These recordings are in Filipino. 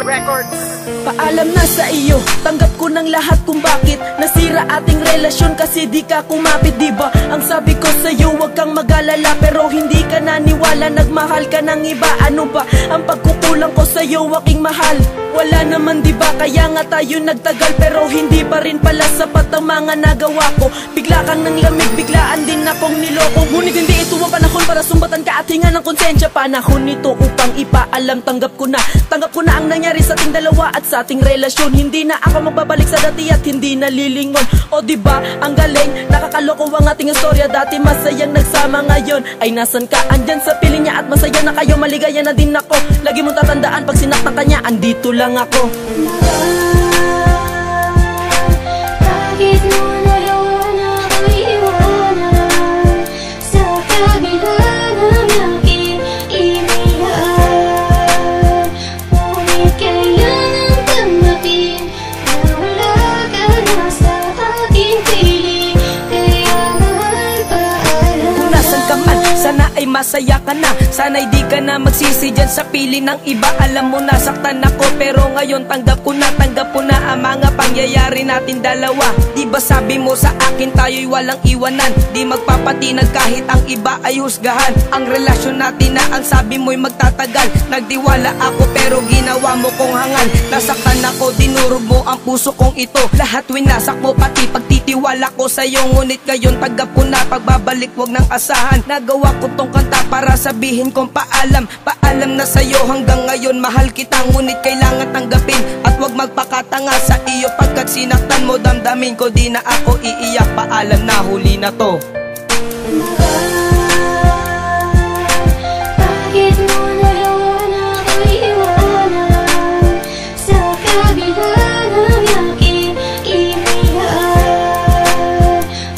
Records. Paalam na sa iyo, tanggap ko ng lahat kung bakit nasira ating relasyon kasi di ka kumapit, diba? Ang sabi ko sa'yo, wag kang mag-alala, pero hindi ka naniwala, nagmahal ka ng iba. Ano ba ang pagkukulang ko sa'yo, aking mahal? Wala naman, diba? Kaya nga tayo nagtagal, pero hindi pa rin pala sapat ang mga nagawa ko. Bigla kang nang lamig, biglaan din akong niloko. Ngunit hindi ito ang panahon para sumbatan ka at hinga ng konsensya. Panahon nito upang ipaalam, tanggap ko na ang nangyari sa ating dalawa at sa ating relasyon. Hindi na ako magbabalik sa dati at hindi nalilingon. O diba, ang galing, nakakaloko ang ating istorya. Dati masayang nagsama, ngayon ay nasan ka? Andyan sa piling niya at masaya na kayo, maligaya na din ako. Lagi mong tatandaan, pag sinaktan ka niya, andito lang ako. Bakit mo nagawa na ako'y iwanan sa kabila ng aking inilaan? Ngunit kailangan tanggapin na wala ka na sa aking piling. Kaya mahal, paalam. Kung nasan ka man, sana ay masaya ka na. Sana'y di ka na magsisi dyan sa pili ng iba. Alam mo nasaktan ako, pero ngayon tanggap ko na ang mga pangyayari natin dalawa. Di ba sabi mo sa akin tayo'y walang iwanan, di magpapatinag kahit ang iba ay husgahan. Ang relasyon natin na ang sabi mo'y magtatagal. Nagdiwala ako pero ginawa mo kong hangal. Nasaktan ako, dinurog mo ang puso kong ito. Lahat winasak mo, pati pagtitiwala ko sa'yo. Ngunit ngayon tanggap ko na, pagbabalik wag nang asahan. Nagawa ko tong kanta para sabihin kong paalam na sa'yo. Hanggang ngayon mahal kita, ngunit kailangan tanggapin at wag magpakatanga sa iyo. Pagkat sinaktan mo damdamin ko, di na ako iiyak. Paalam na, huli na to. Bakit mo nagawa na ako'y iwanan sa kabila ng aking inilaan?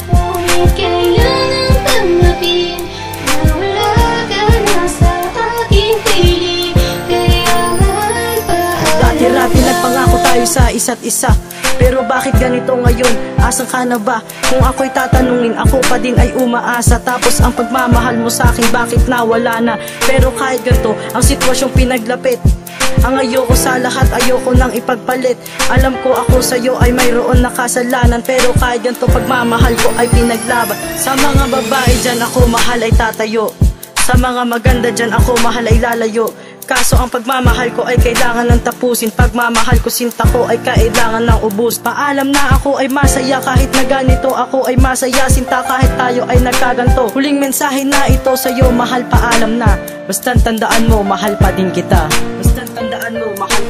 Ngunit kailangan tanggapin na wala ka na sa aking piling. Kaya mahal, paalam. Dati-rati nagpangako tayo sa isa't isa, pero bakit ganito ngayon? Asan ka na ba? Kung ako'y tatanungin, ako pa din ay umaasa. Tapos ang pagmamahal mo sa akin, bakit nawala na? Pero kahit ganito ang sitwasyong pinaglapit, ang ayoko sa lahat, ayoko nang ipagpalit. Alam ko ako sa'yo ay mayroon na kasalanan, pero kahit ganito pagmamahal ko ay pinaglaban. Sa mga babae dyan ako mahal ay tatayo, sa mga maganda dyan ako mahal ay lalayo. Kaso ang pagmamahal ko ay kailangan ng tapusin. Pagmamahal ko, sinta ko ay kailangan ng ubus. Paalam na, ako ay masaya kahit na ganito. Ako ay masaya, sinta, kahit tayo ay nagkaganto. Huling mensahe na ito sa'yo, mahal, paalam na. Basta't tandaan mo, mahal pa din kita. Basta't tandaan mo, mahal